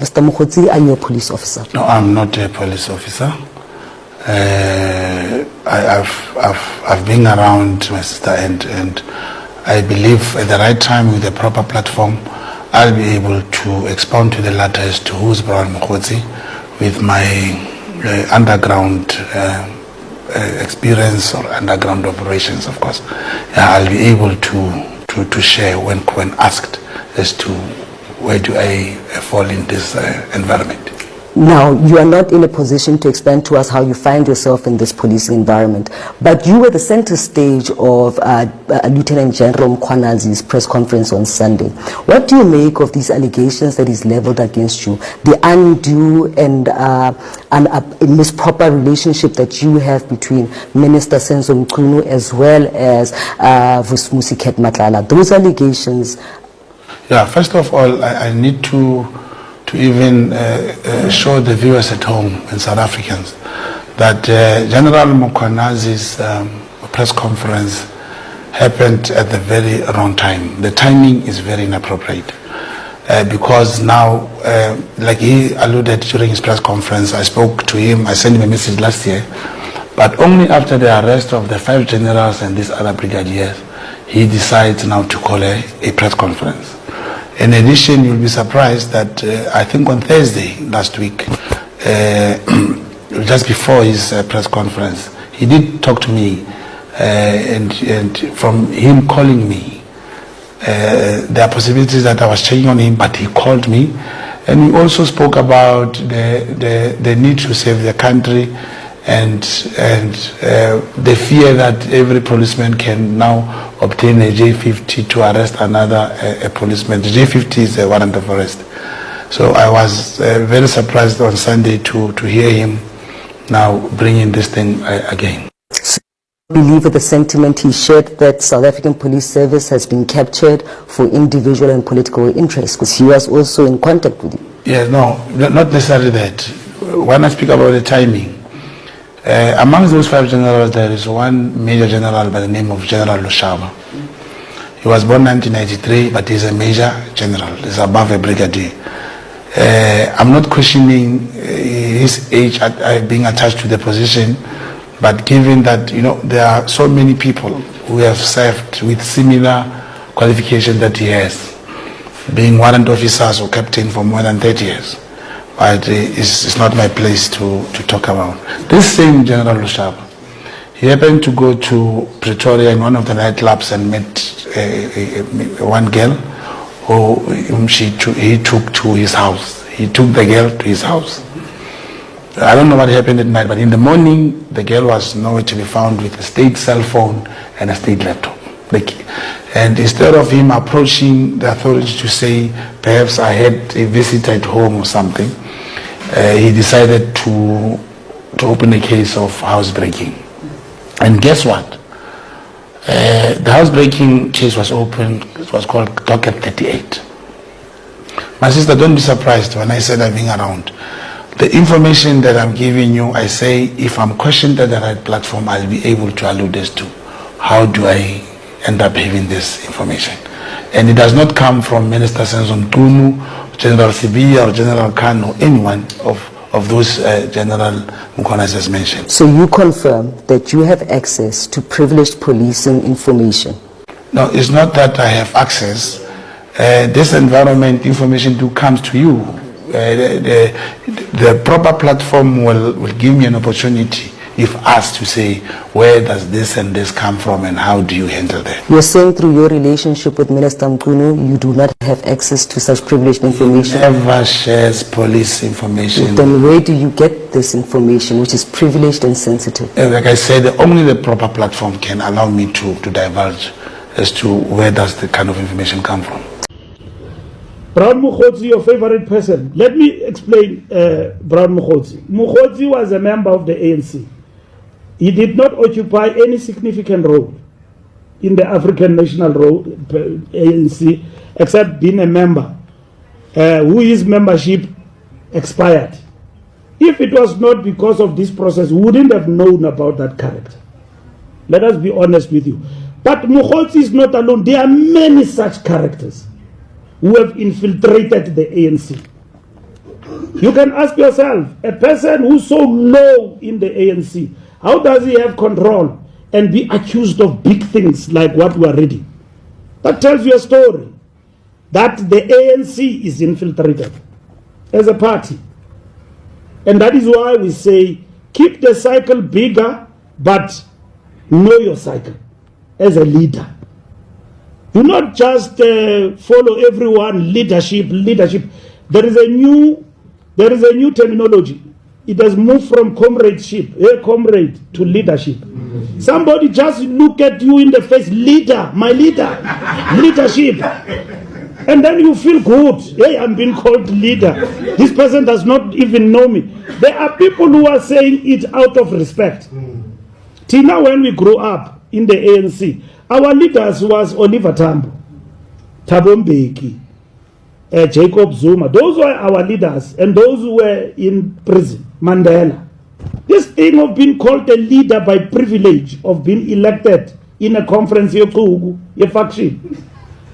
Mr. Mogotsi, are you a police officer? No, I'm not a police officer. I've been around, my sister, and I believe at the right time with the proper platform, I'll be able to expound to the latter as to who's Brown Mogotsi with my underground experience or underground operations, of course. I'll be able to share when asked as to where do I fall in this environment. Now, you are not in a position to explain to us how you find yourself in this policing environment, but you were the center stage of Lieutenant General Mkhwanazi's press conference on Sunday. What do you make of these allegations that is leveled against you, the undue and misproper relationship that you have between Minister Senzo Mchunu as well as Vusmusi Matlala? Those allegations. Yeah, first of all, I need to even show the viewers at home and South Africans that General Mkhwanazi's press conference happened at the very wrong time. The timing is very inappropriate because now, like he alluded during his press conference, I spoke to him, I sent him a message last year, but only after the arrest of the 5 generals and these other brigadiers, he decides now to call a press conference. In addition, you'll be surprised that I think on Thursday last week, just before his press conference, he did talk to me, and from him calling me, there are possibilities that I was checking on him, but he called me, and we also spoke about the need to save the country and the fear that every policeman can now obtain a J50 to arrest another a policeman. The J50 is a warrant of arrest. So I was very surprised on Sunday to hear him now bringing this thing again. So I believe with the sentiment he shared that South African Police Service has been captured for individual and political interests, because he was also in contact with you. Yeah, no, not necessarily that. When I speak about the timing, amongst those 5 generals, there is one major general by the name of General Lushaba. He was born 1993, but he's a major general. He's above a brigadier. I'm not questioning his age being attached to the position, but given that, you know, there are so many people who have served with similar qualification that he has, being warrant officers or captain for more than 30 years. But it's not my place to talk about. This same General Lushaba, he happened to go to Pretoria in one of the nightclubs and met one girl whom he took to his house. He took the girl to his house. I don't know what happened at night, but in the morning, the girl was nowhere to be found with a state cell phone and a state laptop. And instead of him approaching the authorities to say, perhaps I had a visit at home or something, he decided to open a case of housebreaking. And guess what? The housebreaking case was opened. It was called Docket 38. My sister, don't be surprised when I said I'm being around. The information that I'm giving you, I say, if I'm questioned at the right platform, I'll be able to allude this to. How do I end up having this information? And it does not come from Minister Senzo Mchunu, General Sibiya, or General Khan, or anyone of those General Mkhwanazi has mentioned. So you confirm that you have access to privileged policing information? No, it's not that I have access. This environment information comes to you. The proper platform will give me an opportunity, if asked, to say, where does this and this come from and how do you handle that? You're saying through your relationship with Minister Mchunu, you do not have access to such privileged information? He never shares police information. Then where do you get this information, which is privileged and sensitive? Like I said, only the proper platform can allow me to divulge as to where does the kind of information come from. Brown Mogotsi, your favorite person. Let me explain Brown Mogotsi. Mogotsi was a member of the ANC. He did not occupy any significant role in the African National ANC, except being a member whose membership expired. If it was not because of this process, we wouldn't have known about that character. Let us be honest with you. But Mogotsi is not alone. There are many such characters who have infiltrated the ANC. You can ask yourself, a person who's so low in the ANC, how does he have control and be accused of big things like what we are reading? That tells you a story that the ANC is infiltrated as a party. And that is why we say, keep the cycle bigger, but know your cycle as a leader. Do not just follow everyone, leadership. There is a new terminology. It has moved from comradeship, comrade, to leadership. Somebody just look at you in the face, leader, my leader, leadership. And then you feel good. Hey, I'm being called leader. This person does not even know me. There are people who are saying it out of respect. Tina, when we grew up in the ANC, our leaders was Oliver Tambo, Thabo Mbeki, Jacob Zuma. Those were our leaders, and those who were in prison, Mandela. This thing of being called a leader by privilege, of being elected in a conference, your faction,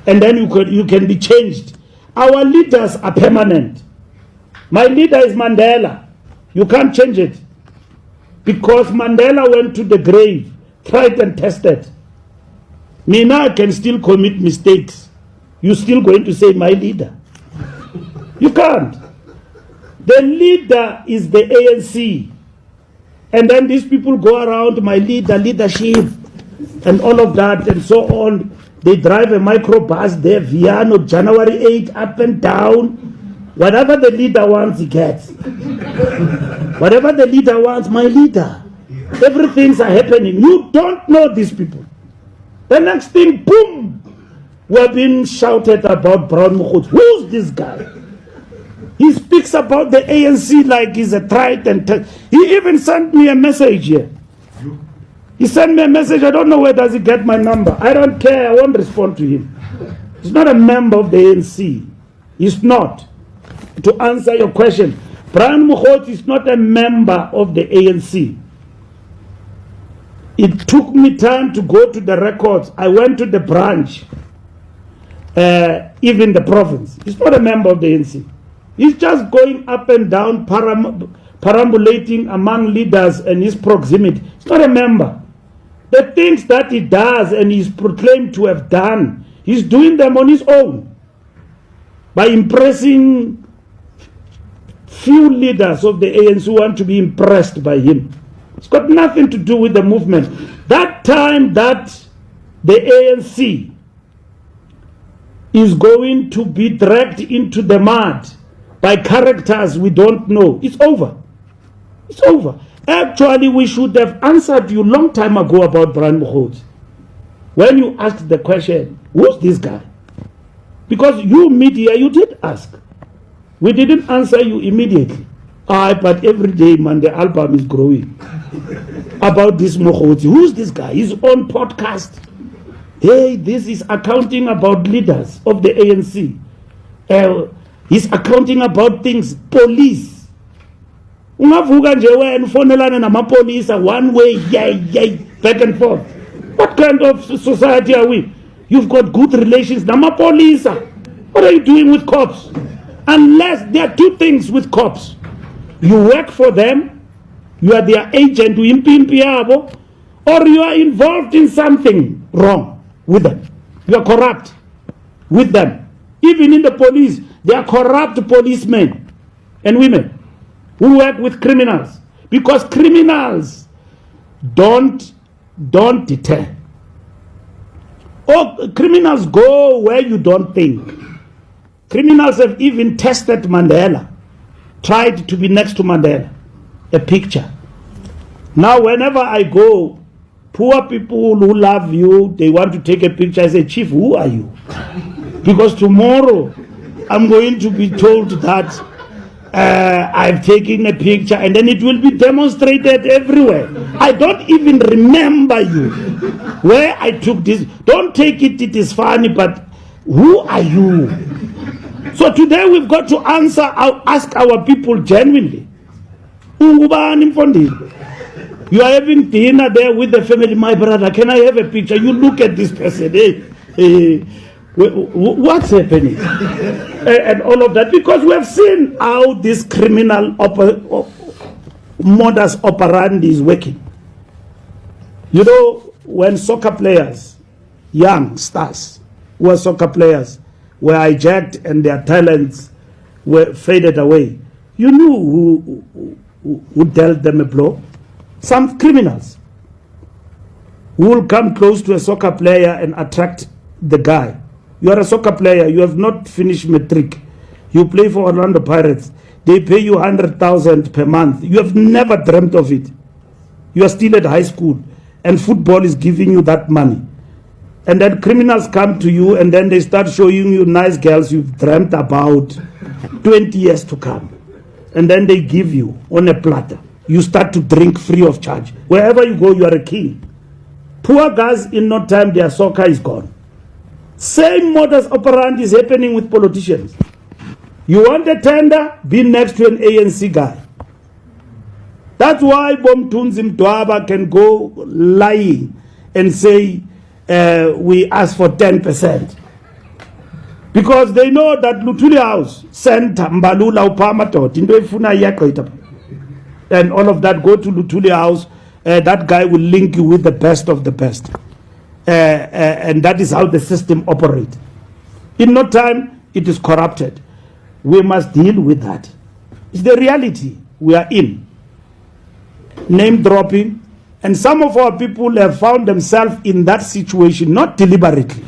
and then you can be changed. Our leaders are permanent. My leader is Mandela. You can't change it. Because Mandela went to the grave, tried and tested. Mina, I can still commit mistakes. You're still going to say my leader. You can't. The leader is the ANC. And then these people go around, my leader, leadership, and all of that, and so on. They drive a microbus there, Viano, January 8, up and down. Whatever the leader wants, he gets. Whatever the leader wants, my leader. Everything's happening. You don't know these people. The next thing, boom, we're being shouted about Brown Mogotsi. Who's this guy? He speaks about the ANC like he's a trident. He even sent me a message here. He sent me a message. I don't know where does he get my number. I don't care. I won't respond to him. He's not a member of the ANC. He's not. To answer your question, Brown Mogotsi is not a member of the ANC. It took me time to go to the records. I went to the branch, even the province. He's not a member of the ANC. He's just going up and down, perambulating among leaders and his proximity. He's not a member. The things that he does and he's proclaimed to have done, he's doing them on his own by impressing few leaders of the ANC who want to be impressed by him. It's got nothing to do with the movement. That time that the ANC is going to be dragged into the mud by characters we don't know, it's over. It's over. Actually, we should have answered you long time ago about Brown Mogotsi. When you asked the question, who's this guy? Because you media, you did ask. We didn't answer you immediately. But every day, man, the album is growing. About this Mogotsi. Who's this guy? His own podcast. Hey, this is accounting about leaders of the ANC. He's accounting about things. Police. Ungavuka nje wena ufonelana namapolisa one way, yay, back and forth. What kind of society are we? You've got good relations. Namapolisa. What are you doing with cops? Unless there are two things with cops. You work for them, you are their agent, or you are involved in something wrong with them. You are corrupt with them. Even in the police, they are corrupt policemen and women who work with criminals, because criminals don't deter. Or criminals go where you don't think. Criminals have even tested Mandela, tried to be next to Mandela, a picture. Now whenever I go, poor people who love you, they want to take a picture. I say, Chief, who are you? Because tomorrow I'm going to be told that I've taken a picture, and then it will be demonstrated everywhere. I don't even remember you, where I took this. Don't take it, it is funny, but who are you? So today we've got to ask our people genuinely. You are having dinner there with the family. My brother, can I have a picture? You look at this person. What's happening? And all of that, because we have seen how this criminal modus operandi is working. You know, when soccer players, young stars who are soccer players, were hijacked and their talents were faded away, you knew who dealt them a blow? Some criminals who will come close to a soccer player and attract the guy. You are a soccer player, you have not finished matric, you play for Orlando Pirates, they pay you 100,000 per month, you have never dreamt of it. You are still at high school and football is giving you that money. And then criminals come to you and then they start showing you nice girls you've dreamt about 20 years to come. And then they give you on a platter. You start to drink free of charge. Wherever you go, you are a king. Poor guys, in no time, their soccer is gone. Same modus operandi is happening with politicians. You want a tender, be next to an ANC guy. That's why Bomtunzi Mdwaba can go lying and say, we ask for 10%. Because they know that Lutuli House sent Mbalula Upamato, and all of that, go to Lutuli House, that guy will link you with the best of the best. And that is how the system operates. In no time, it is corrupted. We must deal with that. It's the reality we are in. Name dropping. And some of our people have found themselves in that situation, not deliberately,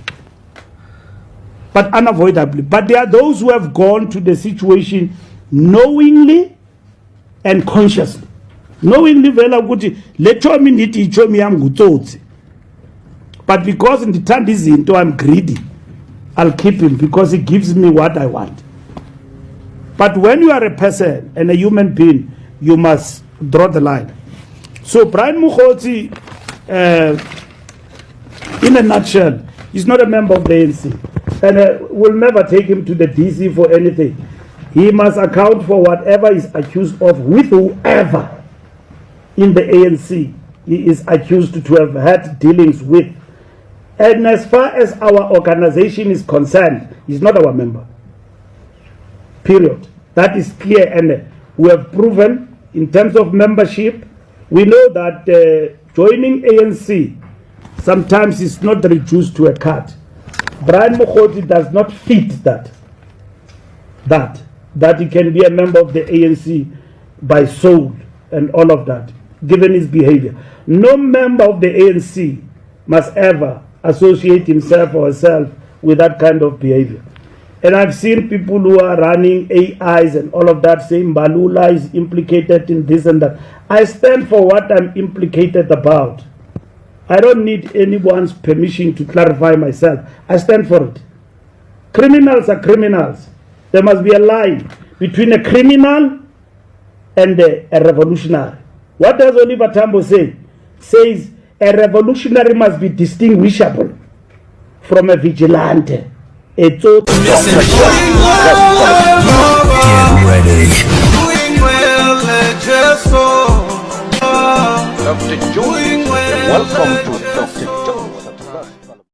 but unavoidably. But there are those who have gone to the situation knowingly and consciously. Knowingly, but because in the time this into I'm greedy, I'll keep him because he gives me what I want. But when you are a person and a human being, you must draw the line. So Brian Mogotsi, in a nutshell, is not a member of the ANC, and will never take him to the DC for anything. He must account for whatever is accused of with whoever in the ANC he is accused to have had dealings with. And as far as our organization is concerned, he's not our member. Period. That is clear, and we have proven in terms of membership. We know that joining ANC sometimes is not reduced to a card. Brian Mogotsi does not fit that he can be a member of the ANC by soul and all of that, given his behavior. No member of the ANC must ever associate himself or herself with that kind of behavior. And I've seen people who are running AIs and all of that saying Balula is implicated in this and that. I stand for what I'm implicated about. I don't need anyone's permission to clarify myself. I stand for it. Criminals are criminals. There must be a line between a criminal and a revolutionary. What does Oliver Tambo say? Says a revolutionary must be distinguishable from a vigilante. It's